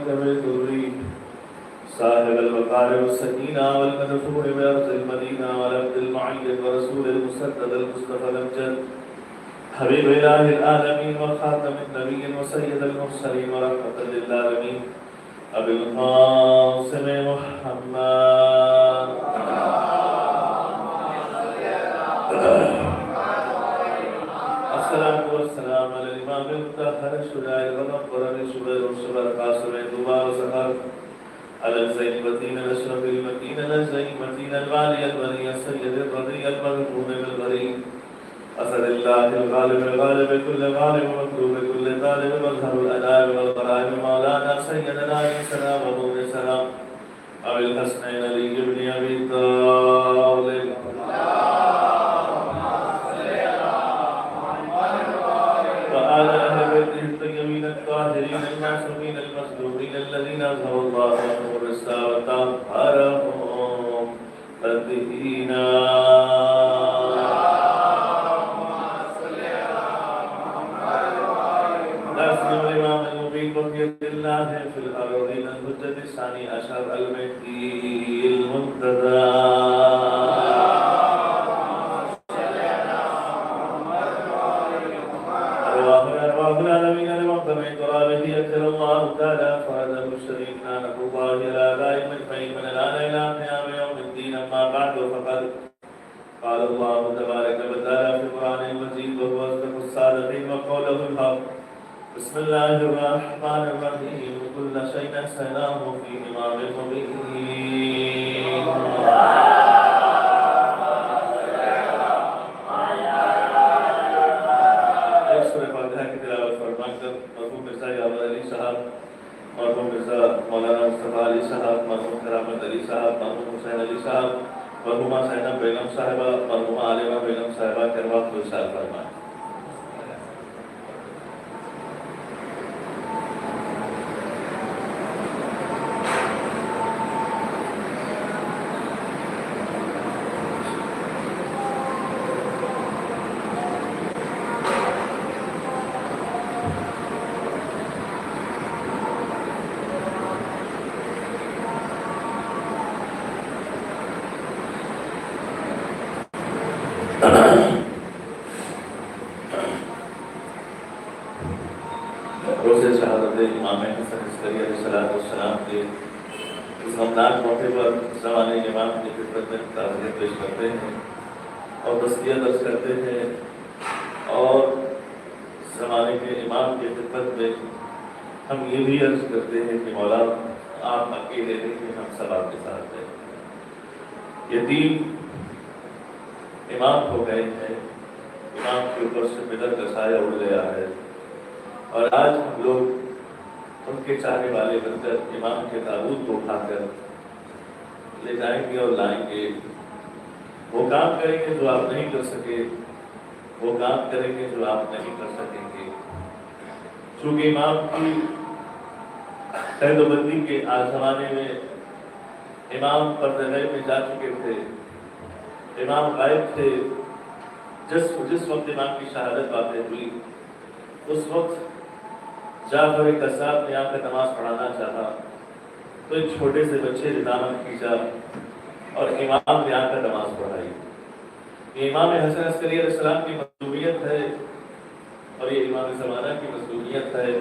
والكبد الريح صاحب الوقار والسكينة والمدفوع بأرض المدينة والعبد المعيد ورسول المسدد المصطفى الأمجد حبيب إله العالمين وخاتم النبيين وسيد المرسلين ورحمة للعالمين أبي القاسم محمد الصلاة والسلام على الإمام المطهر الشجاع الغضب الشبير والشبر القاسم دوبا وسخر على الزينبتين الأشرف المتين الزينبتين الوالي البني السيد الرضي المذكور بالبري أسد الله الغالب الغالب كل غالب ومكروب كل طالب مظهر الأداب والقرائب مولانا سيدنا عيسى وابن سلام أبي الحسنين علي بن أبي طالب وآل أهل بيته الطيبين الطاهرين المعصومين المصدوقين الذين أظهروا الله لهم الرسالة وطهرهم تطهيرا الإمام المبين بقية الله في الأرضين الحجة الثاني عشر المهدي المنتظر أرواح العالمين لمقدمة ترابه يكثر الله تعالى فرده الشريف نعمة الله إلى دائم الفيم من الآن إلى قيام يوم الدين أما بعد فقد قال الله تبارك وتعالى في القرآن المجيد وهو أصدق الصادقين وقوله الحق بسم الله الرحمن الرحيم كل شيء أحصيناه في إمام مبين ایک سورہ فاتحہ کی تلاوت فرما کر مرحوم مرزا یاور علی صاحب مرحوم مرزا مولانا مصطفیٰ علی صاحب مرحوم کرامت علی صاحب مرحوم حسین علی صاحب مرحومہ زینب بیگم صاحبہ مرحومہ عالمہ بیگم صاحبہ کے ارواح کو ارشاد فرمائیں روز شہادت امام حسن عسکری علیہ السلام کے اس غمناک موقع پر زمانے امام کی خدمت میں تعزیت پیش کرتے ہیں اور تزکیہ درج کرتے ہیں اور زمانے کے امام کی خدمت میں ہم یہ بھی عرض کرتے ہیں کہ مولا آپ اکیلے نہیں ہیں ہم سب آپ کے ساتھ ہیں یتیم امام ہو گئے ہیں امام کے اوپر سے مدر کا سایہ اڑ گیا ہے اور آج ہم لوگ ان کے چاہنے والے بن کر امام کے تابوت کو اٹھا کر لے جائیں گے اور لائیں گے وہ کام کریں گے جو آپ نہیں کر سکے وہ کام کریں گے جو آپ نہیں کر سکیں گے چونکہ امام کی قید و بندی کے آج زمانے میں امام پردہ غیب میں جا چکے تھے امام غائب تھے جس وقت امام کی شہادت واقع ہوئی اس وقت جعفر قصاب نے آ کر نماز پڑھانا چاہا تو ایک چھوٹے سے بچے نے دامن کھینچا اور امام نے آ کر نماز پڑھائی یہ امام حسن عسکری علیہ السلام کی مظلومیت ہے اور یہ امام زمانہ کی مظلومیت ہے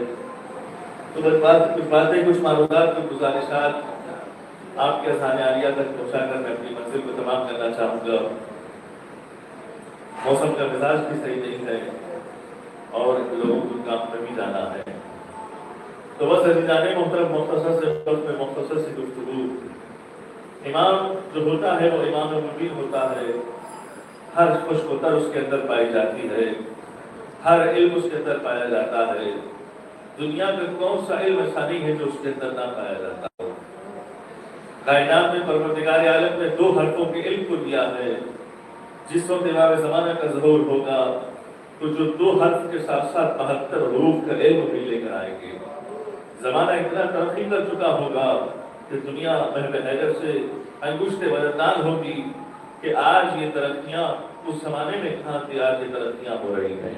تو کچھ باتیں کچھ معلومات کچھ گزارشات آپ کے اذہان عالیہ تک پہنچا کر میں اپنی منزل کو تمام کرنا چاہوں گا موسم کا مزاج بھی صحیح نہیں ہے اور لوگوں کو کام پہ بھی جانا ہے تو بس عزیزان محترم مختصر سے وقت میں مختصر سے گفتگو امام جو ہوتا ہے وہ امام مبین ہوتا ہے ہر خشک و تر اس کے اندر پائی جاتی ہے ہر علم اس کے اندر پایا جاتا ہے دنیا میں کون سا علم ایسا نہیں ہے جو اس کے اندر نہ پایا جاتا ہو کائنات میں پروردگار عالم نے 2 حرفوں کے علم کو دیا ہے جس وقت امام زمانہ کا ظہور ہوگا تو جو 2 حرف کے ساتھ ساتھ 72 حروف کا علم بھی لے کر آئیں گے زمانہ اتنا ترقی کر چکا ہوگا کہ دنیا محو حیدر سے انگشت وزندان ہوگی کہ آج یہ ترقیاں اس زمانے میں کہاں تھی آج یہ ترقیاں ہو رہی ہیں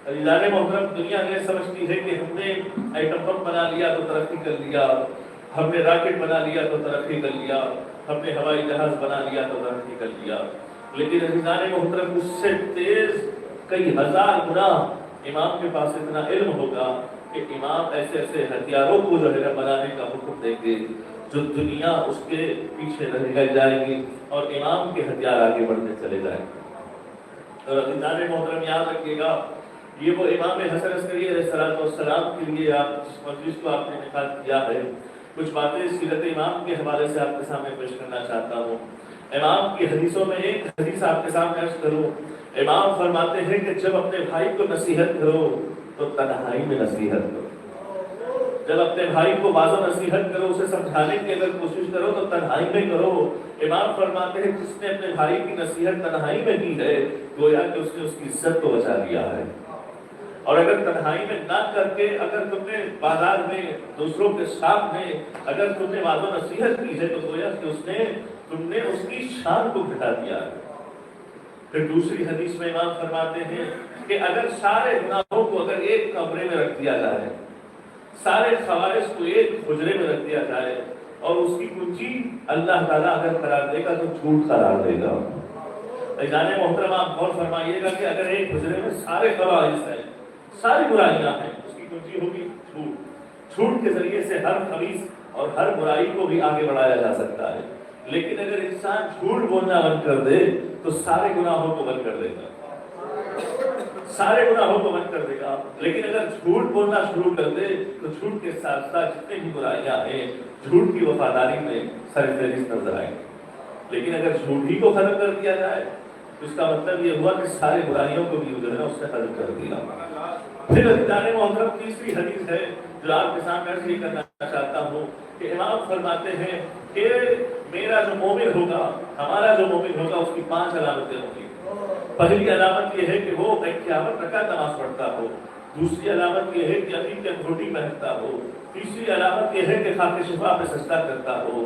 ادارے محترم، دنیا یہ سمجھتی ہے کہ ہم نے ایٹم بم بنا لیا تو ترقی کر لیا، ہم نے راکٹ بنا لیا تو ترقی کر لیا، ہم نے ہوائی جہاز بنا لیا تو ترقی کر لیا، لیکن ادارے محترم اس سے تیز کئی ہزار گنا امام کے پاس اتنا علم ہوگا کہ امام ایسے ایسے ہتھیاروں کو جو ہے بنانے کا حکم دیں گے جو دنیا اس کے پیچھے رہ جائے گی اور امام کے ہتھیار آگے بڑھتے چلے جائیں گے۔ اور عزیزان محترم یاد رکھیے گا، یہ وہ امام حسن عسکری علیہ السلام کے لیے آپ جس مجلس کو آپ نے انعقاد کیا ہے، کچھ باتیں سیرت امام کے حوالے سے آپ کے سامنے پیش کرنا چاہتا ہوں۔ امام کی حدیثوں میں ایک حدیث آپ کے سامنے عرض کروں۔ امام فرماتے ہیں کہ جب اپنے بھائی کو نصیحت کرو تو تنہائی میں نصیحت کرو، جب اپنے بھائی کو باز و نصیحت کرو، اسے سمجھانے کی اگر کوشش کرو تو تنہائی میں کرو۔ امام فرماتے ہیں جس نے اپنے بھائی کی نصیحت تنہائی میں کی ہے گویا کہ اس نے اس کی عزت کو بچا لیا ہے، اور اگر تنہائی میں نہ کر کے اگر تم نے بازار میں دوسروں کے سامنے اگر تم نے باز و نصیحت کی ہے تو گویا کہ تم نے اس کی شان کو گھٹا دیا ہے۔ پھر دوسری حدیث میں امام فرماتے ہیں کہ اگر سارے گناہوں کو اگر ایک کمرے میں رکھ دیا جائے، سارے خواہش کو ایک حجرے میں رکھ دیا جائے اور اس کی کنجی اللہ تعالیٰ اگر قرار دے گا تو جھوٹ قرار دے گا۔ جانے محترم آپ غور فرمائیے گا کہ اگر ایک حجرے میں سارے خواہش ہیں، ساری برائیاں ہیں، اس کی کنجی ہوگی جھوٹ۔ جھوٹ کے ذریعے سے ہر خبیث اور ہر برائی کو بھی آگے بڑھایا جا سکتا ہے، لیکن اگر انسان جھوٹ بولنا بند کر دے تو سارے گناہوں کو بند کر دے گا، سارے گناہوں کو بند کر دے گا۔ لیکن اگر جھوٹ بولنا شروع کر دے تو جھوٹ کے ساتھ ساتھ جتنے بھی برائیاں ہیں جھوٹ کی وفاداری میں سرفہرست نظر آئیں گے۔ لیکن اگر جھوٹ ہی کو ختم کر دیا جائے تو اس کا مطلب یہ ہوا کہ سارے برائیوں کو بھی جو ہے نا اس نے ختم کر دیا۔ پھر عزیزان محترم تیسری حدیث ہے جو آپ کے سامنے عرض یہ کرنا چاہتا ہوں کہ امام فرماتے ہیں کہ میرا جو مومن ہوگا، ہمارا جو مومن ہوگا، اس کی 5 علامتیں ہوں گی۔ پہلی علامت یہ ہے کہ وہ قیامت رکعت نماز پڑھتا ہو، دوسری علامت یہ ہے کہ عقیق کی انگوٹھی پہنتا ہو، تیسری علامت یہ ہے کہ خاک شفا پہ سجدہ کرتا ہو،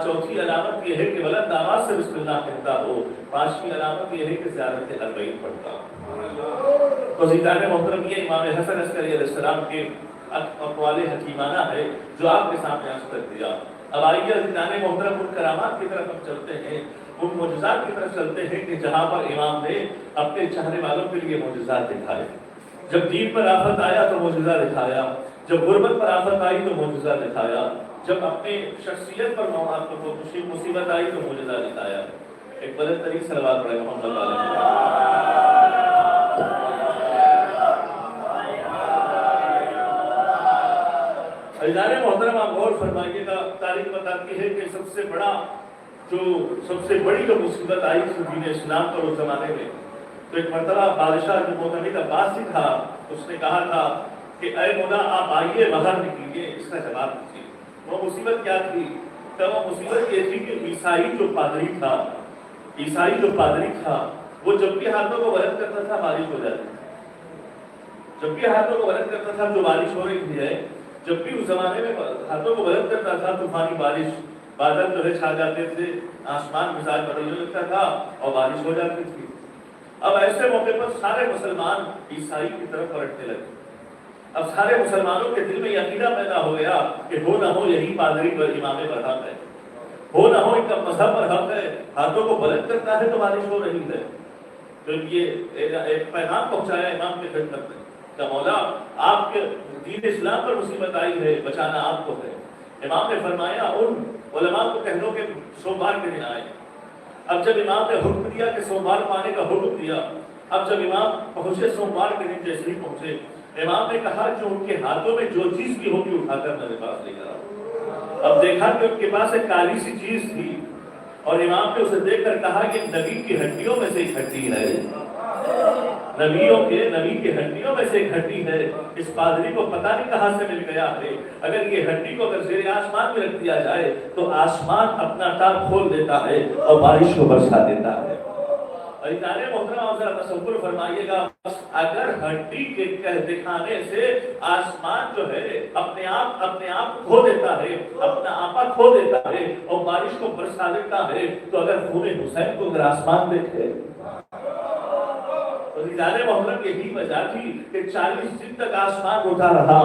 چوتھی علامت یہ ہے کہ بلند آواز سے بسم اللہ کہتا ہو، پانچویں علامت یہ ہے کہ زیارت اربعین پڑھتا ہو۔ تو عزیزان محترم یہ امام حسن عسکری علیہ السلام کے اقوال حکیمانہ ہے جو آپ کے سامنے عرض کر دیا۔ اب آئیے عزیزان محترم ان کرامات کی طرف ہم چلتے ہیں، ان معجزات کی طرف چلتے ہیں کہ جہاں پر امام نے اپنے چاہنے والوں کے لیے معجزات دکھائے۔ جب دین پر آفت آیا تو معجزہ دکھایا، جب غربت پر آفت آئی تو معجزہ دکھایا، جب اپنے شخصیت پر مصیبت آئی تو معجزہ دکھایا۔ ایک بلند ترین صلوات پڑھیں محمد علیہ۔ عزیزان محترم آپ غور فرمائیے گا، تاریخ بتاتی ہے کہ سب سے بڑی جو مصیبت آئی تھی دین اسلام پر اس زمانے میں، تو ایک مرتبہ بادشاہ جو معتمد عباسی تھا اس نے کہا تھا کہ اے مولا آپ آئیے باہر نکلیے، اس کا جواب دیجیے۔ وہ مصیبت کیا تھی؟ تو وہ مصیبت یہ تھی کہ عیسائی جو پادری تھا وہ جب بھی ہاتھوں کو بلند کرتا تھا بارش ہو جاتی تھی، جب بھی ہاتھوں کو بلند کرتا تھا جو بارش ہو رہی ہے، جب بھی اس زمانے میں ہاتھوں کو بلند کرتا تھا طوفانی بارش، بادل جو ہے چھا جاتے تھے، آسمان مزاج بدلنے لگتا تھا اور بارش ہو جاتی تھی۔ اب ایسے موقع پر سارے مسلمان عیسائی کی طرف پلٹنے لگے۔ اب سارے مسلمانوں کے دل میں یہ عقیدہ پیدا ہو گیا کہ ہو نہ ہو یہی پادری پر امام پر حق ہے، ہو نہ ہو ان کا مذہب پر حق ہے، ہاتھوں کو بلند کرتا ہے تو بارش ہو رہی ہے۔ تو یہ ایک پیغام پہنچایا امام کے خدمت میں کہ مولا آپ کے دین اسلام پر مصیبت آئی ہے، بچانا آپ کو ہے۔ امام نے فرمایا ان علماء کو کہہ دو کہ سوموار کے دن آئے۔ اب جب امام نے حکم دیا کہ سوموار کو آنے کا حکم دیا، اب جب امام پہنچے سوموار کے دن جیسے ہی پہنچے، امام نے کہا کہ ان کے ہاتھوں میں جو چیز بھی ہوگی اٹھا کر میرے پاس لے کر آؤ۔ اب دیکھا کہ ان کے پاس ایک کالی سی چیز تھی اور امام نے اسے دیکھ کر کہا کہ نبی کی ہڈیوں میں سے ایک ہڈی ہے، نبی کے ہڈیوں میں سے ایک ہڈی ہے۔ اس پادری کو پتہ نہیں کہاں سے مل گیا ہے، اگر یہ ہڈی کو اگر زیر آسمان میں رکھ دیا جائے تو آسمان اپنا ٹاپ کھول دیتا ہے اور بارش کو برسا دیتا ہے۔ اور ادارے محترم آپ ذرا تصور فرمائیے گا، اگر ہڈی کے دکھانے سے آسمان جو ہے اپنے آپ کھو دیتا ہے، اپنا آپا کھو دیتا ہے اور بارش کو برسا دیتا ہے، تو اگر خون حسین کو اگر آسمان دیکھے، عزیزان محترم یہی وجہ تھی کہ 40 دن تک آسمان روتا رہا.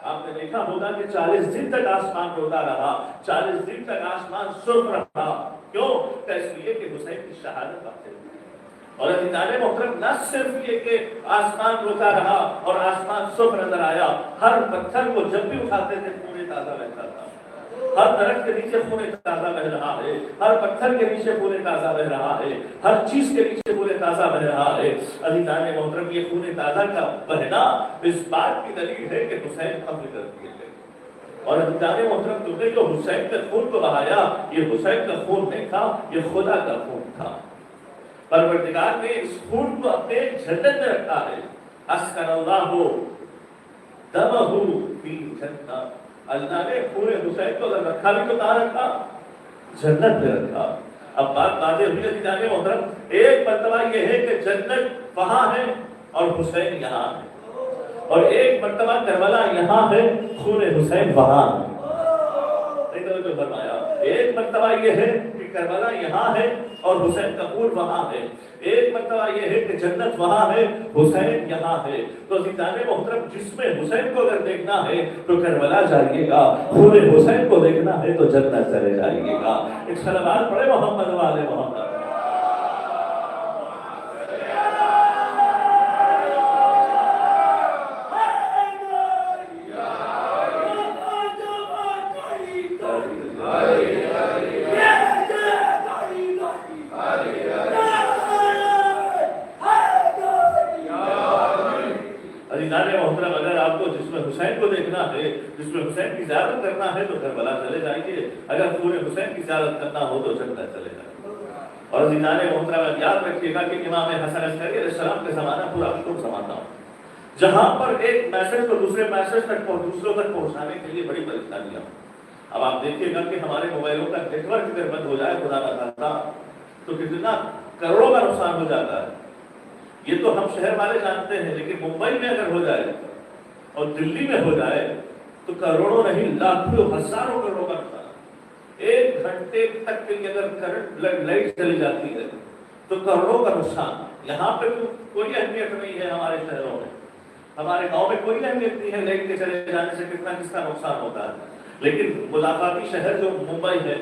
آپ نے دیکھا ہوگا کہ 40 دن تک آسمان روتا رہا, 40 دن تک آسمان سرخ رہا. کیوں؟ کہ اس لیے کہ حسین کی شہادت وقت ہے. اور عزیزان محترم نہ صرف یہ کہ آسمان روتا رہا اور آسمان سرخ نظر آیا, ہر پتھر کو جب بھی اٹھاتے تھے خون تازہ بہتا تھا. ہر درخت کے نیچے خون تازہ بہ رہا ہے, ہر پتھر کے نیچے خون تازہ بہ رہا ہے, ہر چیز کے نیچے خون تازہ بہ رہا ہے. عزیزان محترم یہ خون تازہ کا بہنا اس بات کی دلیل ہے کہ حسین قتل کر دیے گئے. اور عزیزان محترم تم نے جو حسین کے خون کو بہایا, یہ حسین کا خون نہیں تھا, یہ خدا کا خون تھا. پروردگار نے اس خون کو اپنے جنت میں رکھا ہے. اسکن اللہ دمہ فی جنت, اللہ نے خون حسین کو رکھا بھی تو کہاں رکھا؟ جنت میں رکھا. اب بات واضح ہوئی عزیزان محترم, ایک مرتبہ یہ ہے کہ جنت وہاں ہے اور حسین یہاں ہے, اور ایک مرتبہ کربلا یہاں ہے, خون حسین وہاں ہے. فرمایا ایک مرتبہ یہ ہے کہ کربلا یہاں ہے اور حسین کا خون وہاں ہے, ایک مرتبہ یہ ہے کہ جنت وہاں ہے, حسین یہاں ہے. تو عزیزان محترم جس میں حسین کو اگر دیکھنا ہے تو کربلا جائیے گا, خون حسین کو دیکھنا ہے تو جنت چلے جائیے گا. ایک صلوات پڑھے محمد والے محمد. حسین کو دیکھنا ہے, جس میں حسین کی زیارت کرنا ہے تو کربلا چلے جائیے, اگر پورے حسین کی زیارت کرنا ہو تو جنت چلے جائیے. اور عزیزان محترم یاد رکھیے گا کہ امام حسن عسکری علیہ السلام کا زمانہ پورا اشوک زمانہ, جہاں پر ایک میسج کو دوسرے میسج تک دوسروں تک پہنچانے کے لیے بڑی پریشانیاں. اب آپ دیکھیے گا کہ ہمارے موبائلوں کا نیٹ ورک اگر بند ہو جائے خدا نہ خاصہ تو کتنا کروڑوں کا نقصان ہو جاتا ہے. یہ تو ہم شہر والے جانتے ہیں, لیکن ممبئی میں اگر ہو جائے اور دلی میں ہو جائے تو کروڑوں نہیں لاکھوں ہزاروں کروڑوں کا نقصان. ایک گھنٹے تک کے لیے اگر کرنٹ لائٹ چلی جاتی ہے تو کروڑوں کا نقصان. یہاں پہ کوئی اہمیت نہیں ہے ہمارے شہروں میں, ہمارے گاؤں میں کوئی اہمیت نہیں ہے لائٹ کے چلے جانے سے کتنا کس کا نقصان ہوتا ہے. لیکن مضافاتی شہر جو ممبئی ہے,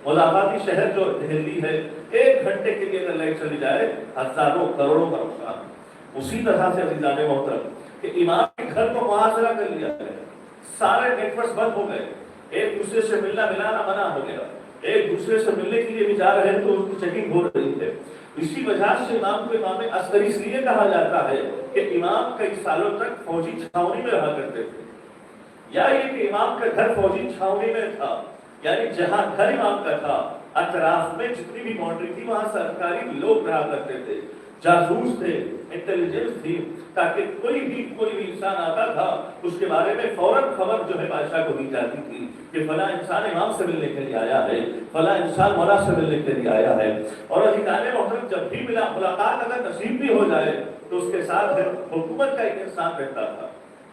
مضافاتی شہر جو دہلی ہے, ایک گھنٹے کے لیے اگر لائٹ چلی جائے ہزاروں کروڑوں کا نقصان. اسی طرح سے عزیزان محترم کہ امام کے گھر کو محاصرہ کر لیا گیا, سارے نیٹ ورک بند ہو گئے, ایک دوسرے سے ملنا ملانا منع ہو گیا, ایک دوسرے سے ملنے کے لیے بھی جا رہے ہیں تو اس کی چیکنگ ہو رہی ہے. اسی وجہ سے امام کو امام عسکری اس لیے کہا جاتا ہے کہ امام کئی سالوں تک فوجی چھاؤنی میں رہا کرتے تھے, یا یہ کہ امام کا گھر فوجی چھاؤنی میں تھا, یعنی جہاں گھر امام کا تھا اطراف میں جتنی بھی باؤنڈری تھی وہاں سرکاری لوگ رہا کرتے تھے, جاسوس تھے, انٹیلیجنس تھی, تاکہ کوئی بھی انسان آتا تھا اس کے بارے میں فوراً خبر جو ہے بادشاہ کو دی جاتی تھی کہ فلاں انسان امام سے ملنے کے لیے آیا ہے, فلاں انسان مولا سے ملنے کے لیے آیا ہے. اور عزیزان محترم جب بھی ملاقات اگر نصیب بھی ہو جائے تو اس کے ساتھ حکومت کا ایک انسان رہتا تھا,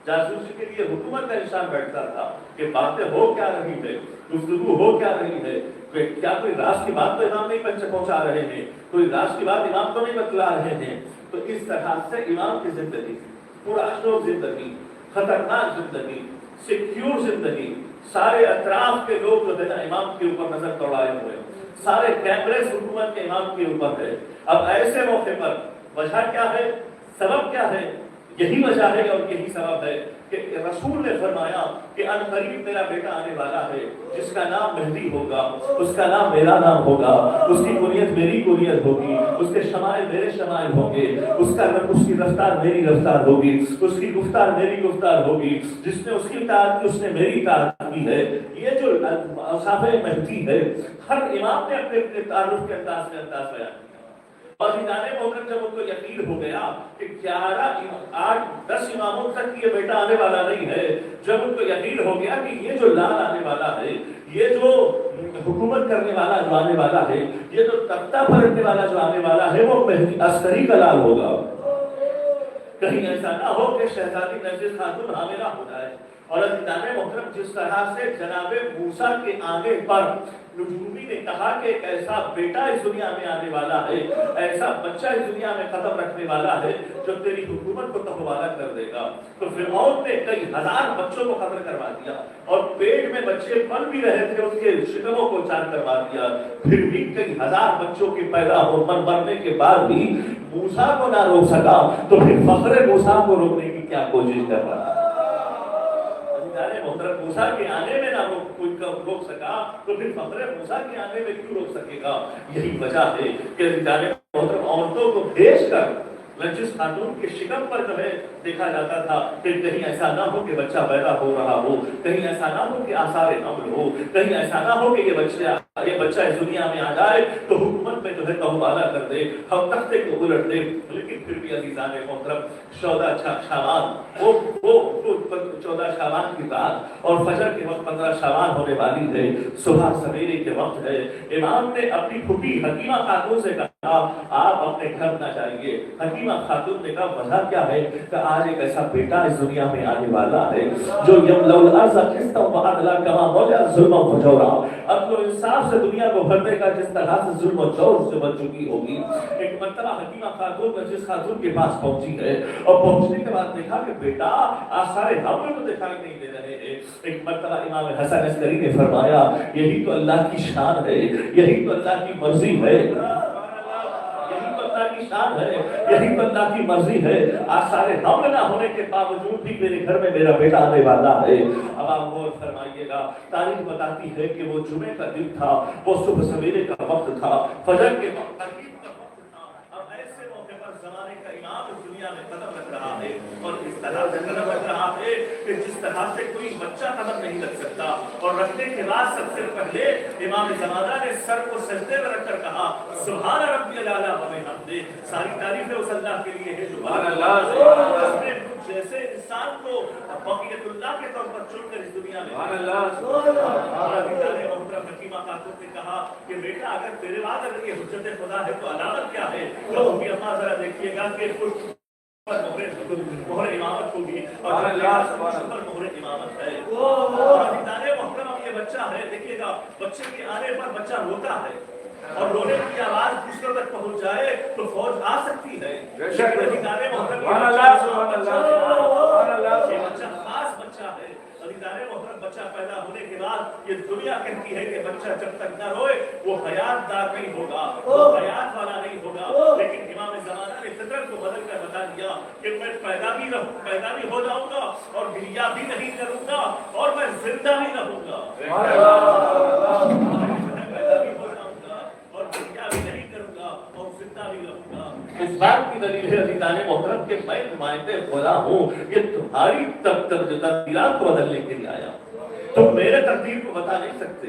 جاسوسی کے لیے حکومت کا انسان بیٹھتا تھا کہ باتیں ہو کیا رہی ہے, گفتگو ہو کیا رہی ہے, کیا کوئی راز کی بات تو امام نہیں پہنچا رہے ہیں, کوئی راز کی بات امام تو نہیں بتلا رہے ہیں. تو اس طرح سے امام کی زندگی پورا شوق زندگی, خطرناک زندگی, سیکیور زندگی, سارے اطراف کے لوگ جو ہے نا امام کے اوپر نظر دوڑائے ہوئے, سارے کیمرے حکومت کے امام کے اوپر ہے. اب ایسے موقع پر وجہ کیا ہے, سبب کیا ہے؟ یہی وجہ ہے اور یہی سبب ہے کہ رسول نے فرمایا کہ ان قریب میرا بیٹا آنے والا ہے جس کا نام مہدی ہوگا, اس کا نام میرا نام ہوگا, اس کی کنیت میری کنیت ہوگی, اس کے شمائل میرے شمائل ہوں گے, اس کی رفتار میری رفتار ہوگی, اس کی گفتار میری گفتار ہوگی, جس نے اس کی اطاعت کی اس نے میری اطاعت کی ہے. یہ جو اوصاف مہدی ہے ہر امام نے اپنے تعارف کے انداز میں انداز بیان کیا. اور عزیزان محترم جب ان کو یقین ہو گیا کہ 10 اماموں تک یہ بیٹا آنے والا نہیں ہے, جب ان کو یقین ہو گیا کہ یہ جو لال آنے والا ہے, یہ جو حکومت کرنے والا جو آنے والا ہے, یہ جو تختہ پلٹنے والا جو آنے والا ہے وہ مہدی عسکری کا لال ہوگا. کہیں ایسا نہ ہو کہ شہزادی نرگس خاتون حاملہ ہو جائے, اور عزیزان محترم جس طرح سے جناب موسیٰ کے آنے پر نجومی نے کہا کہ ایک ایسا بیٹا اس دنیا میں آنے والا ہے، ایسا بچہ اس دنیا میں قدم رکھنے والا ہے جو تیری حکومت کو تبوارہ کر دے گا، تو فرعون نے کئی ہزار بچوں کو قتل کروا دیا اور پیٹ میں بچے پل بھی رہے تھے ان کے شکموں کو چار کروا دیا، پھر بھی کئی ہزار بچوں کے پیدا ہو مرنے کے بعد بھی موسیٰ کو نہ روک سکا، تو پھر فخر موسیٰ کو روکنے کی کیا کوشش کر رہا ہے؟ محترم موسیٰ کے آنے میں نہ کوئی روک سکا تو پھر فخر موسیٰ کے آنے میں کیوں روک سکے گا؟ یہی وجہ ہے کہ محترم عورتوں کو بھیج کر جس خاتون کے شکم پر جو ہے دیکھا جاتا تھا کہ کہیں ایسا نہ ہو کہ بچہ پیدا ہو رہا ہو، کہیں ایسا نہ ہو کہ آثار حمل ہو، کہیں ایسا نہ ہو کہ یہ بچہ اس دنیا میں آ جائے تو حکومت میں جو ہے تہمالہ کر دے، ہم تختے کو الٹ دے۔ لیکن پھر بھی عزیزان محترم 14 شعبان وہ 14 شعبان کی رات اور فجر کے وقت 15 شعبان ہونے والی ہے، صبح سویرے کے وقت ہے، امام نے اپنی پھوپھی حکیمہ خاتون سے کہا آپ اپنے گھر نہ جائیے۔ حکیمہ خاتون نے کہا وجہ کیا ہے؟ کہ آج ایک ایسا بیٹا اس دنیا میں آنے والا ہے جو یملأ الارض قسطا وعدلا کما ملأ الظلم وجورا، اب تو انصاف سے دنیا کو بھر دے گا جس طرح سے ظلم و جور سے بچ چکی ہوگی۔ ایک مرتبہ حکیمہ خاتون جس خاتون کے پاس پہنچی ہے اور پہنچنے کے بعد دیکھا کہ بیٹا آثار حمل تو دکھائی نہیں دے رہے ہیں۔ ایک مرتبہ امام حسن عسکری نے فرمایا یہی تو اللہ کی شان ہے، یہی تو اللہ کی مرضی ہے، شان ہے، یہی تو اللہ کی مرضی ہے، آثار حمل نہ ہونے کے باوجود بھی میرے گھر میں میرا بیٹا آنے والا ہے۔ اب آپ غور فرمائیے گا، تاریخ بتاتی ہے کہ وہ جمعے کا دن تھا، وہ صبح سویرے کا وقت تھا، فجر کے وقت کا وقت تھا۔ اب ایسے موقع پر زمانے کا امام اس دنیا میں قدم رکھ رہا ہے اور اس طرح سے قدم رکھ رہا ہے کہ جس طرح سے کوئی بچہ قدم نہیں رکھ سکتا، اور رکھنے کے بعد سب سے پہلے امام زمانہ نے سر کو سجدے میں رکھ کر کہا سبحان ربی الاعلی و بحمدہ، ساری تعریفیں اس اللہ کے لیے ہے جو سبحان اللہ جیسے انسان کو بقیت اللہ کے طور پر چن کر اس دنیا میں محترم حکیمہ خاتون نے کہا کہ بیٹا اگر تیرے بعد اگر یہ حجت خدا ہے تو علامت کیا ہے؟ تو اماں ذرا دیکھیے گا کہ مہر امامت ہوگی اور مہر امامت ہے۔ محترم اب یہ بچہ ہے، دیکھیے گا بچے کے آنے پر بچہ روتا ہے اور رونے کی آواز دوسروں تک پہنچ جائے تو فوج آ سکتی ہے۔ بچہ خاص بچہ ہے، محترم بچہ پیدا ہونے کے بعد یہ دنیا کہتی ہے کہ بچہ جب تک نہ روئے وہ حیات دار نہیں ہوگا، وہ حیات والا نہیں ہوگا، لیکن امام زمانہ نے فطرت کو بدل کر بتا دیا کہ میں پیدا بھی ہو جاؤں گا اور گریہ بھی نہیں کروں گا اور میں زندہ بھی رہوں گا، پیدا بھی ہو جاؤں گا اور گریہ بھی نہیں کروں گا اور زندہ بھی رہوں گا۔ اس بات کی دلیل ہے عزیزان محترم کہ میں نمائندے خدا ہوں، یہ تمہاری تقدیرات کو بدلنے کے لیے آیا ہوں، تم میرے تقدیر کو بتا نہیں سکتے،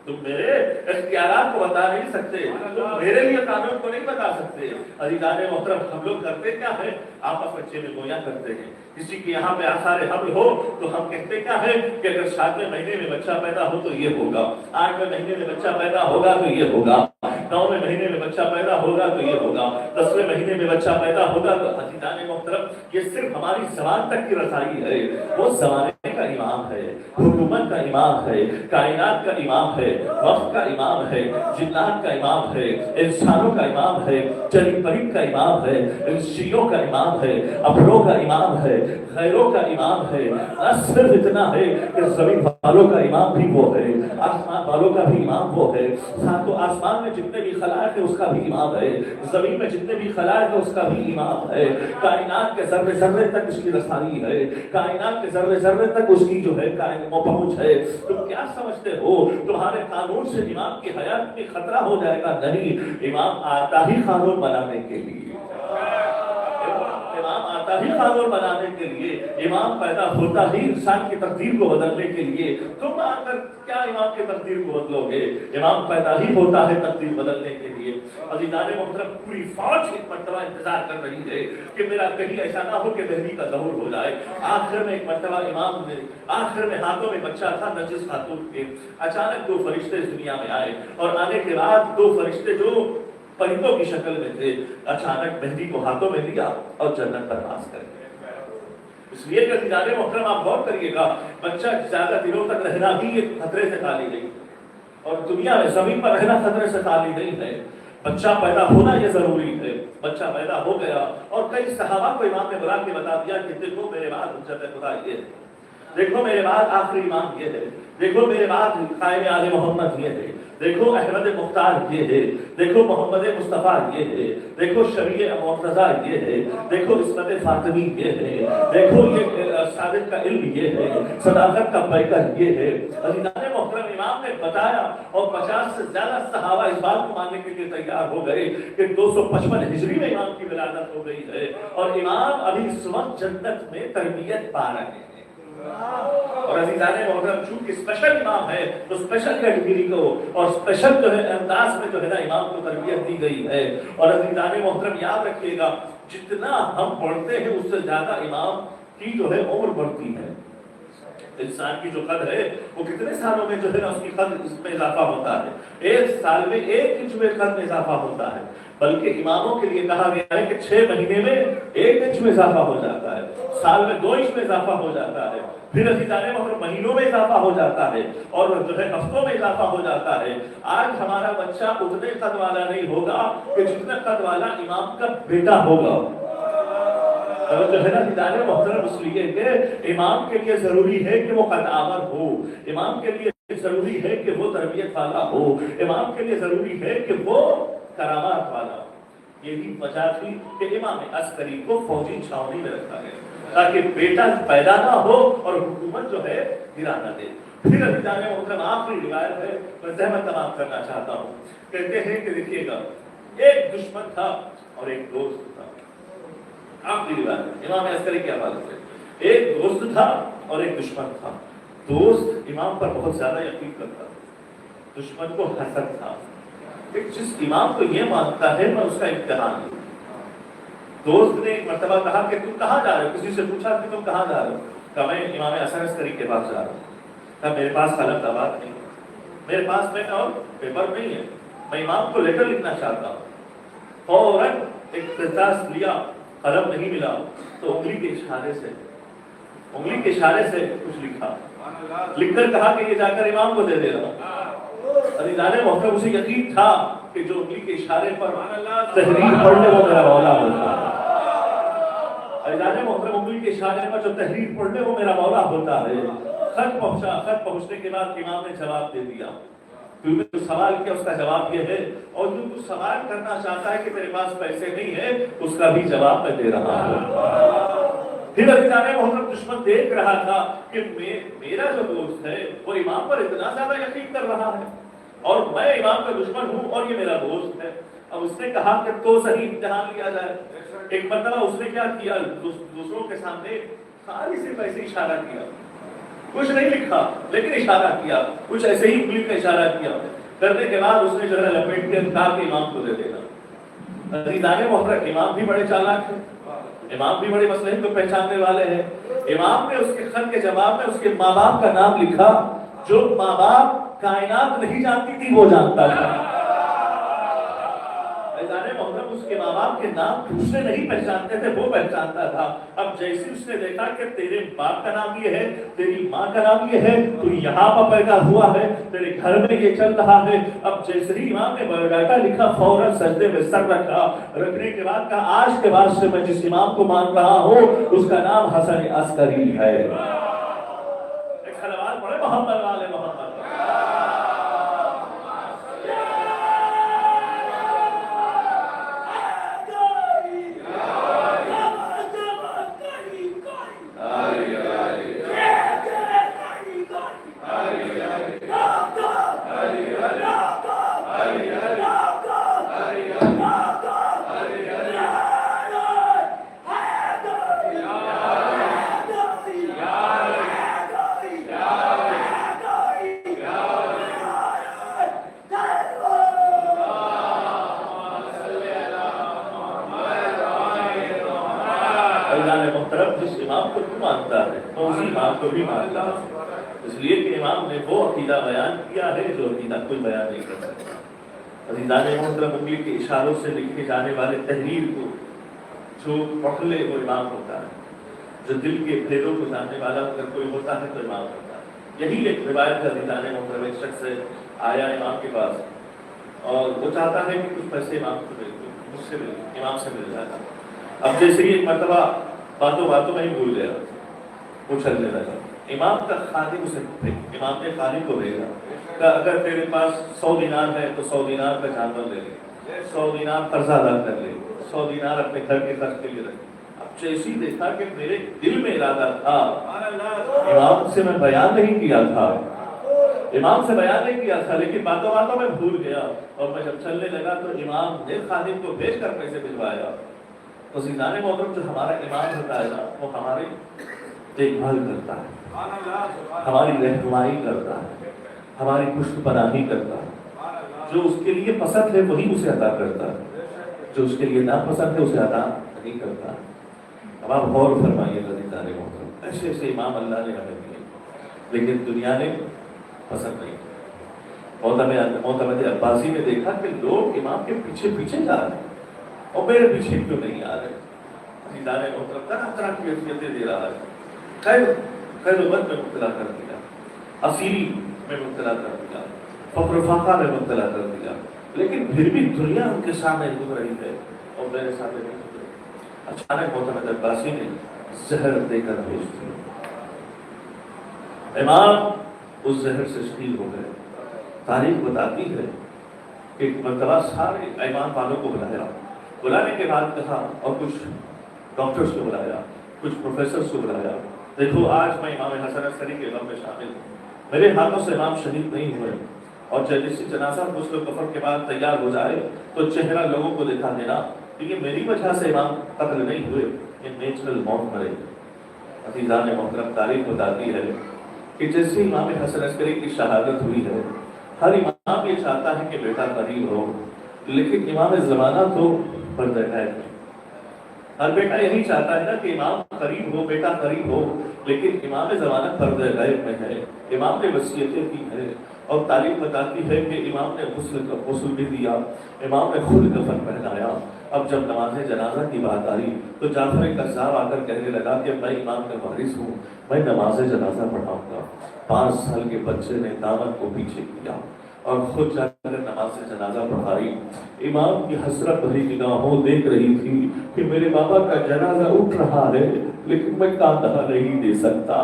تم میرے اختیارات کو بتا نہیں سکتے، تم میرے لیے قانون کو نہیں بتا سکتے۔ عزیزان محترم ہم لوگ کرتے کیا ہے؟ آپس بچے میں گویا کرتے ہیں، کسی کے یہاں پہ آثار حمل ہو تو ہم کہتے کیا ہے کہ اگر 7ویں مہینے میں بچہ پیدا ہو تو یہ ہوگا، 8ویں مہینے میں بچہ پیدا ہوگا تو یہ ہوگا، 9ویں مہینے میں بچہ پیدا ہوگا تو یہ ہوگا، 10ویں مہینے میں بچہ پیدا ہوگا تو عزیزان محترم یہ صرف ہماری زبان تک کی رسائی ہے، وہ زمانے کا امام ہے، حکومت کا امام ہے، کائنات کا امام ہے، وقت کا امام ہے، جنات کا امام ہے، انسانوں کا امام ہے، چرند پرند کا امام ہے، رشیوں کا امام ہے، ابروں کا امام ہے، غیروں کا امام ہے۔ صرف اتنا ہے کہ زمین والوں کا امام بھی وہ ہے، آسمان والوں کا بھی امام وہ ہے، ساتوں آسمان میں جتنے بھی خلائق ہے اس کا بھی امام ہے، زمین میں جتنے بھی خلائق ہے اس کا بھی امام ہے، کائنات کے ذرے ذرے تک اس کی رسائی ہے، کائنات کے ذرے ذرے تک اس کی جو ہے پہنچ ہے۔ تم کیا سمجھتے ہو تمہارے قانون سے امام کی حیات میں خطرہ ہو جائے گا؟ نہیں، امام آتا ہی قانون بنانے کے لیے، امام آتا ہی قانون بنانے کے لیے، امام پیدا ہوتا ہی انسان کی تقدیر کو بدلنے کے لیے۔ تم آ کر کیا امام کی تقدیر کو بدلو گے؟ امام پیدا ہی ہوتا ہے تقدیر بدلنے کے لیے۔ عزیزان محترم پوری فوج ایک مرتبہ انتظار کر رہی ہے کہ میرا کہیں ایسا نہ ہو کہ مہدی کا ظہور ہو جائے۔ آخر میں ایک مرتبہ امام نے آخر میں ہاتھوں میں بچہ تھا نرجس خاتون کے، اچانک 2 فرشتے اس دنیا میں آئے اور آنے کے بعد 2 فرشتے جو پرندوں کی شکل میں تھے اچانک مہدی کو ہاتھوں میں لیا اور جنت پرواز کر گئے۔ اس لیے کہ عزیزان محترم آپ غور کریے گا، بچہ زیادہ دنوں تک رہنا بھی یہ خطرے سے خالی نہیں، اور دنیا میں زمین پر رہنا خطرے سے خالی نہیں ہے۔ بچہ پیدا ہونا یہ ضروری ہے، بچہ پیدا ہو گیا اور کئی صحابہ کو امام نے بلا کے بتا دیا کہ دیکھو میرے بعد حجت خدا یہ ہے، دیکھو میرے بعد آخری امام یہ ہے، دیکھو میرے بعد قائم آل محمد یہ ہے، دیکھو احمد مختار یہ ہے، دیکھو محمد مصطفیٰ یہ ہے، دیکھو شریع مرتضیٰ یہ ہے، دیکھو عصمت فاطمی یہ ہے، دیکھو یہ صادق کا علم یہ ہے، صداقت کا پیکر یہ ہے۔ عزیزان محترم امام نے بتایا اور 50 سے زیادہ صحابہ اس بات کو ماننے کے لیے تیار ہو گئے کہ 255 ہجری میں امام کی ولادت ہو گئی ہے، اور امام ابھی اس وقت جنت میں تربیت پا رہے ہیں۔ اور عزیزان محترم چونکہ اسپیشل امام ہے تو اسپیشل کیٹیگری کو اور اسپیشل جو ہے انداز میں جو ہے نا امام کو تربیت دی گئی ہے۔ اور عزیزان محترم یاد رکھیے گا، جتنا ہم پڑھتے ہیں اس سے زیادہ امام کی جو ہے عمر بڑھتی ہے۔ انسان کی جو قد ہے وہ کتنے سالوں میں جو ہے نا اس کی قد اس میں اضافہ ہوتا ہے، 1 سال میں 1 انچ میں قد میں اضافہ ہوتا ہے، بلکہ اماموں کے لیے کہا گیا ہے کہ 6 مہینے میں 1 انچ میں اضافہ ہو جاتا ہے، سال میں 2 انچ میں اضافہ ہو جاتا ہے، پھر عزیزان محترم مہینوں میں اضافہ ہو جاتا ہے، اور جو ہے ہفتوں میں اضافہ ہو جاتا ہے۔ آج ہمارا بچہ اتنے قد والا نہیں ہوگا کہ جتنا قد والا امام کا بیٹا ہوگا۔ اور جو ہے نا عزیزان محترم اس لیے کہ امام کے لیے ضروری ہے کہ وہ قد آور ہو، امام کے لیے ضروری ہے کہ وہ تربیت والا ہو، امام کے لیے ضروری ہے کہ وہ کرامات والا ہو۔ یہی وجہ تھی کہ امام عسکری کو فوجی چھاؤنی میں رکھا گیا تاکہ بیٹا پیدا نہ ہو اور حکومت جو ہے گرا نہ دے۔ پھر عزیزان محترم آخری روایت ہے، میں زحمت تمام کرنا چاہتا ہوں، کہتے ہیں کہ دیکھیے گا ایک دشمن تھا اور ایک دوست تھا۔ آخری روایت امام عسکری کے حوالے سے، ایک دوست تھا اور ایک دشمن تھا۔ دوست امام پر بہت زیادہ یقین کرتا تھا، دشمن کو حسد تھا کہ جس امام کو یہ مانتا ہے میں اس کا امتحان ہوں۔ دوست نے ایک مرتبہ کہا کہ تم کہاں جا رہے ہو، کسی سے پوچھا کہ تم کہاں جا رہے ہو، کہا میں امام عسکری کے پاس جا رہا ہوں۔ کہا میرے پاس قلم دبات نہیں، میرے پاس پین اور پیپر نہیں ہے، میں امام کو لیٹر لکھنا چاہتا ہوں۔ فوراً ایک قرطاس لیا، قلم نہیں ملا تو انگلی کے اشارے سے کچھ لکھا، لکھ کر کہا کہ یہ جا کر امام کو دے دے رہا۔ عزیزان محترم اسے یقین تھا کہ جو انگلی کے اشارے پر تحریر پڑھ لے وہ میرا مولا ہوتا ہے۔ عزیزان محترم انگلی کے اشارے پر جو تحریر پڑھ لے وہ میرا مولا ہوتا ہے۔ خط پہنچا، خط پہنچنے کے بعد امام نے جواب دے دیا، کیونکہ جو سوال کیا اس کا جواب یہ ہے، اور جو تو سوال کرنا چاہتا ہے کہ میرے پاس پیسے نہیں ہے اس کا بھی جواب میں دے رہا ہوں۔ پھر عزیزان محترم دشمن دیکھ رہا تھا کہ میرا جو دوست ہے وہ امام پر اتنا زیادہ یقین کر رہا ہے اور میں امام کا دشمن ہوں اور یہ میرا دوست ہے۔ اب اس نے کہا کہ تو صحیح امتحان لیا جائے۔ ایک مرتبہ اس نے کیا کیا، دوسروں کے سامنے خالی صرف ایسے اشارہ کیا، کچھ نہیں لکھا لیکن اشارہ کیا، کچھ ایسے ہی انگلی کا اشارہ کیا، کرنے کے بعد اس نے جو ہے لپیٹ کے کہا کہ امام کو دے دینا۔ عزیزان محترم امام بھی بڑے چالاک ہیں، امام بھی بڑے مسئلے کو پہچاننے والے ہیں۔ امام نے اس کے خط کے جواب میں اس کے ماں باپ کا نام لکھا، جو ماں باپ کائنات نہیں جانتی تھی وہ جانتا تھا۔ محترم اس کے ماں باپ کے نام دوسرے نہیں پہچانتے تھے، وہ پہچانتا تھا۔ اب جیسے اس نے دیکھا کہ تیرے باپ کا نام یہ ہے، تیری ماں کا نام یہ ہے، تو یہاں پر پیدا ہوا ہے، تیرے گھر میں یہ چل رہا ہے۔ اب جیسے ہی امام نے بایو ڈاٹا لکھا فوراً سجدے میں سر رکھا، رکھنے کے بعد کہا آج کے بعد سے میں جس امام کو مان رہا ہوں اس کا نام حسن عسکری ہے۔ ایک صلوات پڑھے محمد والے محمد۔ جس امام کو تو مانتا ہے تو اسی امام کو بھی مانتا ہے، اس لیے کہ امام نے وہ عقیدہ بیان کیا ہے جو عقیدہ کوئی بیان نہیں کر سکتا۔ عزیزان محترم انگلی کے اشاروں سے لکھے جانے والے تحریر کو جو پڑھ لے وہ امام ہوتا ہے، جو دل کے پھیروں کو جاننے والا اگر کوئی ہوتا ہے تو امام ہوتا ہے۔ یہی ایک روایت کا عزیزان محترم، ایک شخص سے آیا امام کے پاس اور وہ چاہتا ہے کہ کچھ پیسے امام سے مل جاتا۔ اب جیسے ہی ایک مرتبہ باتوں میں ہی بھول گیا، وہ چلنے لگا۔ امام کا خادم اسے امام نے خادم کو بھیجا کہ اگر تیرے پاس 100 دینار ہے تو 100 دینار کا جانور لے لے، 100 دینار قرضہ ادا کر لے، 100 دینار اپنے گھر کے خرچ کے لیے رکھ۔ اب جیسے ہی دیکھا کہ میرے دل میں ارادہ تھا، امام سے میں بیان نہیں کیا تھا، لیکن باتوں میں بھول گیا، اور میں جب چلنے لگا تو امام نے خادم کو بھیج کر پیسے بھجوایا۔ تو عزیزان محترم، جو ہمارا امام ہوتا ہے نا، وہ ہماری دیکھ بھال کرتا ہے، ہماری رہنمائی کرتا ہے، ہماری پشت پناہی کرتا ہے۔ جو اس کے لیے پسند ہے وہی اسے عطا کرتا ہے، جو اس کے لیے ناپسند ہے اسے عطا نہیں کرتا۔ اب آپ غور فرمائیے عزیزان محترم، ایسے ایسے امام اللہ نے ہمیں دیے، لیکن دنیا نے پسند نہیں۔ معتمد عباسی نے دیکھا کہ لوگ امام کے پیچھے پیچھے جا رہے ہیں اور میرے پیچھے کیوں نہیں آ رہے؟ عزیزان محترم، طرح طرح کی وصیتیں دے رہا ہے، خیر و بد میں مبتلا کر دیا، اسیری میں مبتلا کر دیا، فقر و فاقہ میں مبتلا کر دیا، لیکن پھر بھی دنیا ان کے سامنے گزر رہی ہے اور میرے سامنے نہیں گزر رہی۔ اچانک معتمد عباسی نے زہر دے کر بھیج دیا، امام اس زہر سے شہید ہو گئے۔ تاریخ بتاتی ہے کہ ایک مرتبہ سارے ایمان والوں کو بلانے کے بعد کہا، اور کچھ ڈاکٹرز کو بلایا، کچھ پروفیسرز کو بلایا، دیکھو آج میں امام حسن عسکری کے غم میں شامل ہوں، میرے ہاتھوں سے امام شہید نہیں ہوئے، اور جیسے جنازہ غسل و کفن کے بعد تیار ہو جائے تو چہرہ لوگوں کو دکھا دینا کہ یہ میری وجہ سے امام قتل نہیں ہوئے، یہ نیچرل موت مرے۔ عزیزان محترم، تاریخ بتاتی ہے کہ جیسے امام حسن عسکری کی شہادت ہوئی ہے، ہر امام یہ چاہتا ہے کہ بیٹا قریب ہو، لیکن امام زمانہ تو پردہ غیب ہے۔ ہر بیٹا یہی چاہتا ہے نا کہ امام قریب ہو، بیٹا قریب ہو، لیکن امام زمانہ پردہ غیب میں ہے۔ امام نے وصیتیں کی ہے، اور تاریخ بتاتی ہے کہ امام نے غسل بھی دیا، امام نے خود کفن پہنایا۔ اب جب نماز جنازہ کی بات آئی تو جعفر کذاب آ کر کہنے لگا کہ میں امام کا وارث ہوں، میں نماز جنازہ پڑھاؤں گا۔ 5 سال کے بچے نے دامن کو پیچھے کیا اور خود جا کر نماز جنازہ پڑھائی۔ امام کی حسرت بھری نگاہوں دیکھ رہی تھی کہ میرے بابا کا جنازہ اٹھ رہا ہے، لیکن میں کاندھا نہیں دے سکتا۔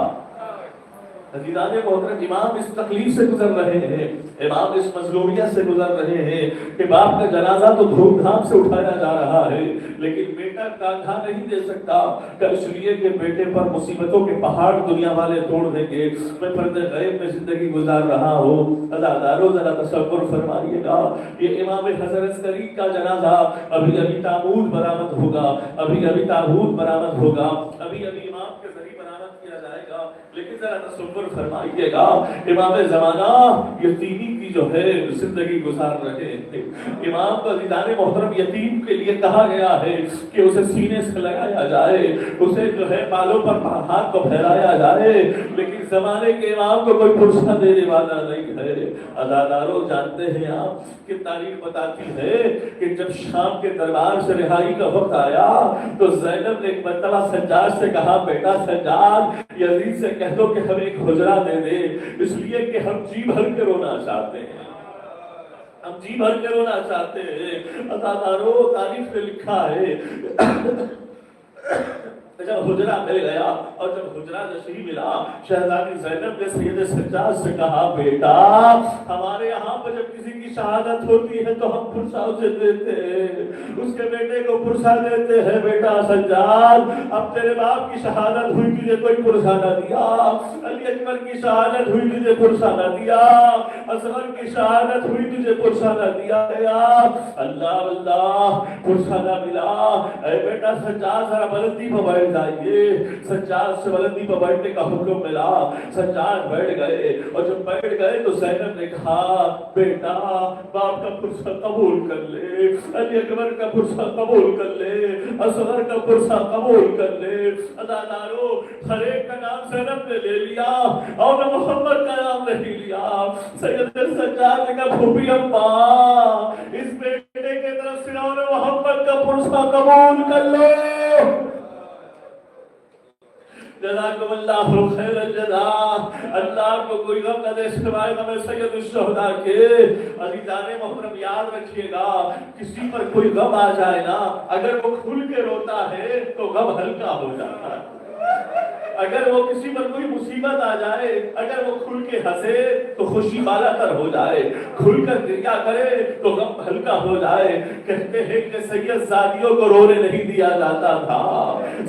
عزیزان محترم، امام اس تکلیف سے گزر رہے ہیں، امام اس مظلومیت سے گزر رہے ہیں کہ باپ کا جنازہ تو دھوم دھام سے اٹھایا جا رہا ہے، لیکن بیٹا کاندھا نہیں دے سکتا، کہ اس لیے کہ بیٹے پر مصیبتوں کے پہاڑ دنیا والے توڑ دیں گے، میں پردے غیب میں زندگی گزار رہا ہوں۔ عزادارو ذرا تصور فرمائیے گا، یہ امام حسن عسکری کا جنازہ ابھی تابوت برآمد ہوگا، ابھی تابوت برآمد ہوگا، ابھی امام کے ذریعے برآمد کیا جائے گا، لیکن ذرا تصور فرمائیے گا امام زمانہ یتیمی کی جو ہے زندگی گزار رہے ہیں۔ امام کو عزیزان محترم یتیم کے لیے کہا گیا ہے کہ اسے سینے سے لگایا جائے، اسے جو ہے بالوں پر ہاتھ کو پھیلایا جائے، لیکن زمانے کے امام کو کوئی پرسہ دینے والا نہیں ہے۔ عزادارو، جانتے ہیں آپ کہ تاریخ بتاتی ہے کہ جب شام کے دربار سے رہائی کا وقت آیا تو زینب نے ایک مرتبہ سجاد سے کہا، بیٹا سجاد، یزید سے کہہ دو کہ ہمیں ایک حجرہ دے دے، اس لیے کہ ہم جی بھر کے رونا چاہتے ہیں، ہم جی بھر کے رونا چاہتے ہیں۔ عزادارو، تاریخ میں لکھا ہے جب حجرہ مل گیا، اور جب حجرہ نشری ملا، شہزادی زینب نے سید سجاد سے کہا، بیٹا ہمارے یہاں پر جب کسی کی شہادت ہوتی ہے تو ہم پرسہ اسے دیتے ہیں، اس کے بیٹے کو پرسہ دیتے ہیں۔ بیٹا سجاد، اب تیرے باپ کی شہادت ہوئی، تجھے کوئی پرسہ نہ دیا، علی اکبر کی شہادت ہوئی، تجھے پرسہ نہ دیا، اصغر کی شہادت ہوئی، تجھے پرسہ نہ دیا گیا، اللہ اللہ پرسہ نہ ملا۔ اے بیٹا سجاد، ذرا بلندی پر بیٹھ جائیے۔ سجاد سے بلندی پر بیٹھنے کا حکم ملا، سجاد بیٹھ گئے، اور جب بیٹھ گئے تو زینب نے کہا، بیٹا باپ کا پرسہ قبول کر لے، علی اکبر کا پرسہ قبول کر لے، اصغر کا پرسہ قبول کر لے۔ عزادارو، ہر ایک کا نام زینب نے لے لیا اور محمد کا نام نہیں لیا۔ سید سجاد نے کہا، پھوپھی اماں، اس بیٹے کے طرف سے اور محمد کا پرسہ قبول کر لو۔ جزاکم اللہ خیر الجزاء. اللہ کو کوئی غم نہ دے سوائے غم سید الشہداء کے. عزیزان محترم یاد رکھیے گا کسی پر کوئی غم آ جائے نا اگر وہ کھل کے روتا ہے تو غم ہلکا ہو جاتا ہے. اگر وہ کسی پر کوئی مصیبت آ جائے اگر وہ کھل کے ہنسے تو خوشی بالا تر ہو جائے, کھل کر گریہ کرے تو غم ہلکا ہو جائے. کہتے ہیں کہ سید زادیوں کو رونے نہیں دیا جاتا تھا,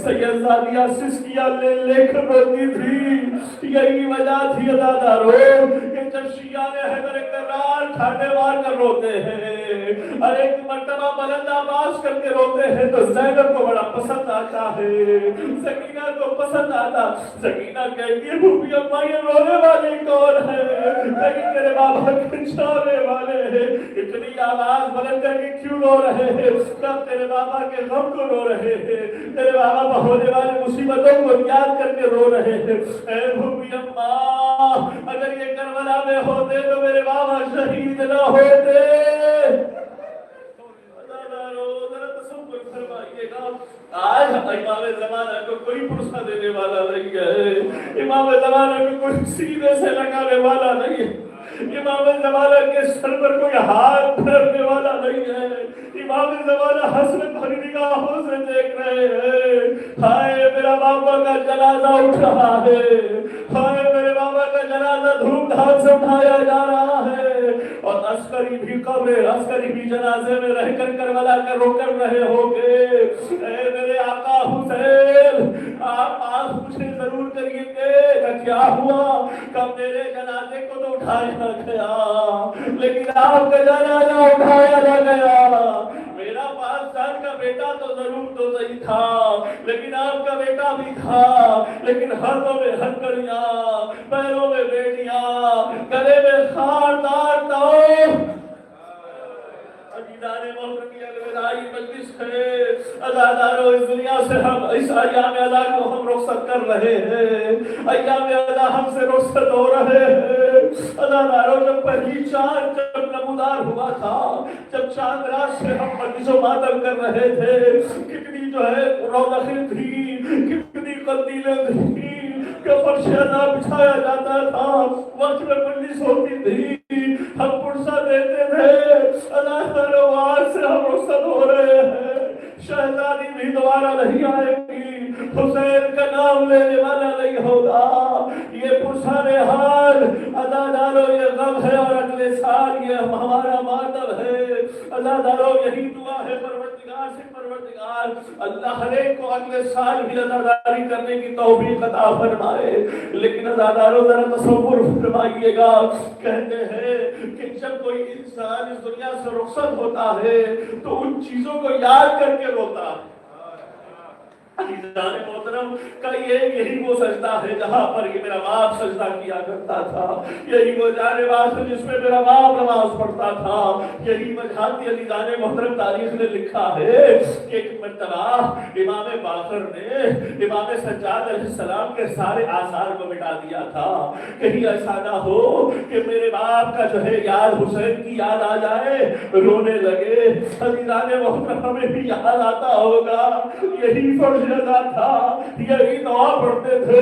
سید زادیاں سسکیاں لے لے کر روتی تھی. یہی وجہ تھی عزادارو کہ جب شیعہ نے حیدر کرار ٹھاٹے مار کر روتے ہیں اور ایک مرتبہ بلند آواز کر کے روتے ہیں تو زینب کو بڑا پسند آتا ہے, سکینہ کو پسند آتا. سکینہ کہتی ہے بھوپی اماں یہ رونے والے کون ہے, لیکن تیرے بابا کے چھانے والے ہیں. اتنی آواز بلند کر کے کیوں رو رہے ہیں؟ کب تیرے بابا کے غم کو رو رہے ہیں, تیرے بابا پر ہونے والے مصیبتوں کو یاد کر کے رو رہے ہیں. اے بھوپی اماں اگر یہ کربلا میں ہوتے تو میرے بابا شہید نہ ہوتے. آج امام زمانہ کو کوئی پرسہ دینے والا نہیں ہے, امام زمانہ کو کوئی سینے سے لگانے والا نہیں ہے, امام زمانہ کے سر پر کوئی ہاتھ پھیرنے والا نہیں ہے. امام زمانہ حسرت بھری نگاہوں سے دیکھ رہے ہیں, ہائے میرا بابا کا جنازہ اٹھ رہا ہے, ہائے میرے بابا کا جنازہ دھوم دھام سے اٹھایا جا رہا ہے. اور عسکری بھی قبر عسکری بھی جنازے میں رہ کر کربلا کا رو کر رہے ہوں گے. اے میرے آقا حسین آپ مجھے ضرور کریے کہ کیا ہوا, کب میرے جنازے کو تو اٹھایا گیا لیکن آپ کا جنازہ اٹھایا نہ گیا. میرا 5 سال کا بیٹا تو ضرور تو صحیح تھا لیکن آپ کا بیٹا بھی تھا, لیکن ہاتھوں میں ہتھکڑیاں, پیروں میں بیڑیاں, گلے میں خاردار تاؤ. عزیزان محترم کی الوداعی مجلس ہے. عزادارو اس دنیا سے ہم اس ایام ادا کو ہم رخصت کر رہے ہیں, ایام ادا ہم سے رخصت ہو رہے ہیں. عزادارو جب پہلی چاند جب نمودار ہوا تھا, جب چاند رات سے ہم مجلس و ماتم کر رہے تھے, کتنی جو ہے رونقیں تھی, کتنی قندیلیں تھی کہ فرش ادا بچھایا جاتا تھا, وقت میں مجلس ہوتی تھی, ہم پرسہ دیتے تھے. عزادارو آج سے ہم رخصت ہو رہے ہیں, شہزادی بھی دوبارہ نہیں آئے گی, حسین کا نام لینے والا نہیں ہوگا. یہ پرسان حال عزادارو یہ غم ہے اور اگلے سال یہ ہمارا ماتم ہے. عزادارو یہی دعا ہے پروردگار سے, پروردگار اللہ ہر ایک کو اگلے سال بھی عزاداری کرنے کی توفیق عطا فرمائے. لیکن عزادارو ذرا تصور فرمائیے گا, کہتے ہیں کہ جب کوئی انسان اس دنیا سے رخصت ہوتا ہے تو ان چیزوں کو یاد کر کے روتا ہے. عزیزان محترم کا یہی وہ سجدہ ہے جہاں پر یہ میرا باپ سجدہ کیا کرتا تھا, یہی وہ جانب ہے جس میں میرا باپ نماز پڑھتا تھا. یہی وجہ تھی عزیزان محترم تاریخ نے لکھا ہے کہ ایک مرتبہ امام باقر نے امام سجاد علیہ السلام کے سارے آثار کو مٹا دیا تھا. کہیں ایسا نہ ہو کہ میرے باپ کا جو ہے یاد حسین کی یاد آ جائے, رونے لگے. عزیزان محترم ہمیں بھی یاد آتا ہوگا, یہی فرض تھا, یہی دعا پڑھتے تھے,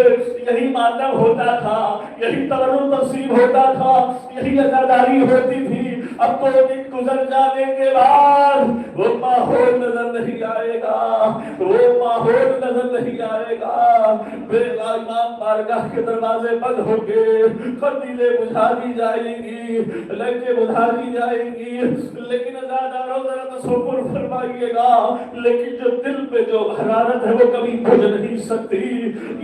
یہی ماتم ہوتا تھا, یہی تبرک تقسیم ہوتا تھا, یہی عزاداری ہوتی تھی. اب تو دن گزر جانے کے بعد وہ ماحول نظر نہیں آئے گا, وہ ماحول نظر نہیں آئے گا. بے امام بارگاہ کے دروازے بند ہوں گے, قندیلیں بجھا دی جائیں گی, لائٹیں بجھا دی جائیں گی, لیکن عزادارو ذرا تصور فرمائیے گا, لیکن جو دل پہ جو حرارت ہے وہ کبھی بجھ نہیں سکتی.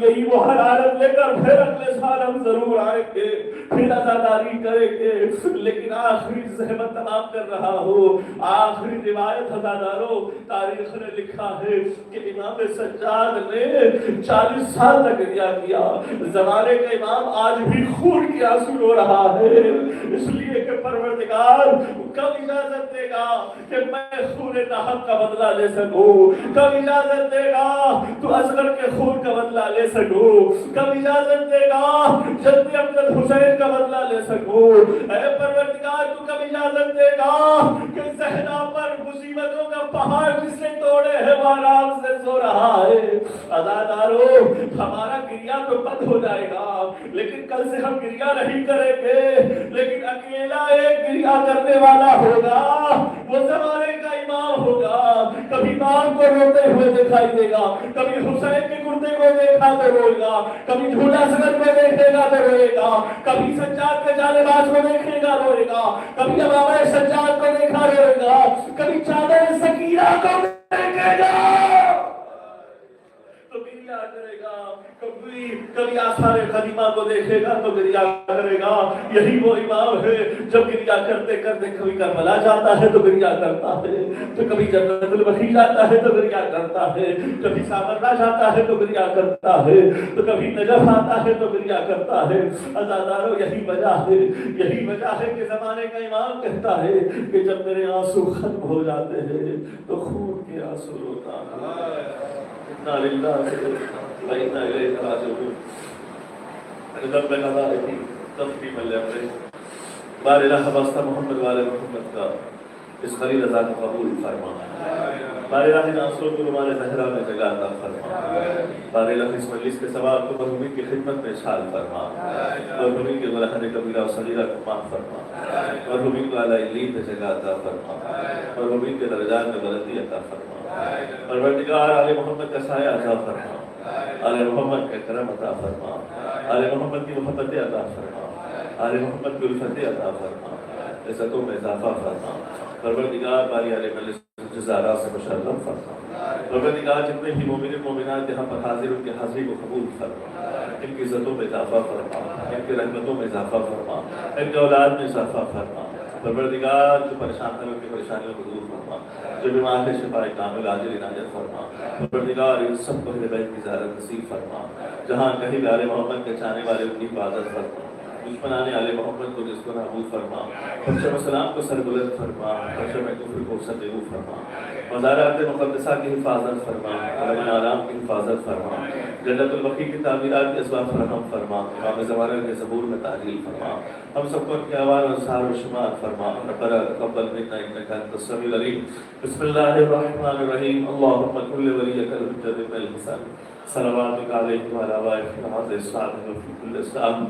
یہی وہ حرارت لے کر پھر اگلے سال ہم ضرور آئیں گے, پھر عزاداری کریں گے. لیکن آخری زحمت تمام کر رہا ہوں, آخری روایت عزادارو تاریخ نے لکھا ہے کہ امام سجاد نے 40 سال تک ریا کیا. زمانے کا امام آج بھی خون کی آنسو رو رہا ہے, اس لیے کہ پروردگار کب اجازت دے گا کہ میں خون ناحق کا بدلہ لے سکوں, کب اجازت دے گا تو اصغر کے خون کا بدلہ لے سکوں, کب اجازت دے گا جد امجد حسین کا بدلہ لے سکوں. اے پروردگار تو کب اجازت دے گا کہ صحرا پر مصیبتوں کا پہاڑ جس نے توڑے ہے وہ آرام سے سو رہا ہے۔ عزادارو ہمارا گریا تو بند ہو جائے گا لیکن کل سے ہم گریا نہیں کریں گے، لیکن اکیلا ایک گریا کرنے والا ہوگا، وہ زمانے کا امام ہوگا۔ کبھی امام کو روتے ہوئے دکھائی دے گا، کبھی حسین کے کرتے کو دیکھا تو روئے گا، کبھی جھولا سنت میں دیکھے گا تو روئے گا، کبھی سجاد کے جالے باز کو دیکھے گا روئے گا، کبھی امام سجاد کو دیکھا روئے گا، کبھی چادر سکینہ کو دیکھے گا تو گریا کرے گا، کبھی آثار قدیمہ کو دیکھے گا تو گریا کرے گا۔ یہی وہ امام ہے جب گریا کرتے کرتے کبھی کربلا جاتا ہے تو گریا کرتا ہے، تو کبھی جنت البقیع جاتا ہے تو گریا کرتا ہے، کبھی سامرا جاتا ہے تو گریا کرتا ہے، تو کبھی نجف آتا ہے تو گریا کرتا ہے۔ عزادارو یہی وجہ ہے کہ زمانے کا امام کہتا ہے کہ جب میرے آنسو ختم ہو جاتے ہیں تو خون کے آنسو روتا ہے۔ انا للہ و انا الیہ راجعون۔ رب العالمین تفخیم اللہ بار الہ واسطہ محمد والے محمد کا اس خلیل ازا کو قبول فرما۔ بار الہ ان آنسوں کو رومال زہرا میں جگہ عطا فرما۔ بار الہ اس مجلس کے ثواب کو مرحومین کی خدمت میں شامل فرما۔ مرحومین کے گناہان کبیرہ و صغیرہ کو معاف فرما۔ مرحومین کو اعلی علیین پہ جگہ عطا فرما۔ مرحومین کے درجات میں بلندی عطا فرما۔ پروردگار آل محمد کا سایہ عطا فرما، آل محمد کا کرم عطا فرما، آل محمد کی محبت عطا فرما، آل محمد کی الفت عطا فرما، عزتوں میں اضافہ فرما۔ پروردگار باری آل مجلس جزارہ سے مشرف فرما۔ پروردگار جتنے بھی مومن مومنات یہاں پر حاضر ان کی حاضری کو قبول فرما، ان کی عزتوں میں اضافہ فرما، ان کی رحمتوں میں اضافہ فرما، ان کے اولاد میں اضافہ فرما۔ پروردگار جو پریشان ہے ان کی پریشانیوں کو دور فرما، جو بیمار ہے شفا کامل عاجل عنایت فرما۔ پروردگار ان سب کو اہل بیت کی زیارت نصیب فرما، جہاں کہیں آل محمد کے چاہنے والے ان کی حفاظت فرما، دشمنان آل محمد کو جس کو نابود فرما، فرشم السلام کو سربلند فرما، فرشم کفر کو سربیو فرما، مزارات مقدسہ کی حفاظت فرما، علم آرام کی حفاظت فرما، جنت البقیع کی تعمیرات کے اسباب فراہم فرما، امام زمانہ کے ظہور میں تعجیل فرما، ہم سب کو ان کے اعمال و اظہار و شمار فرما۔ ربنا تقبل منا انك انت السميع العليم۔ بسم الله الرحمن الرحيم۔ اللهم كل وليك الحجة بن الحسن صلواتك عليه وعلى آله وصحبه وفي كل ساعة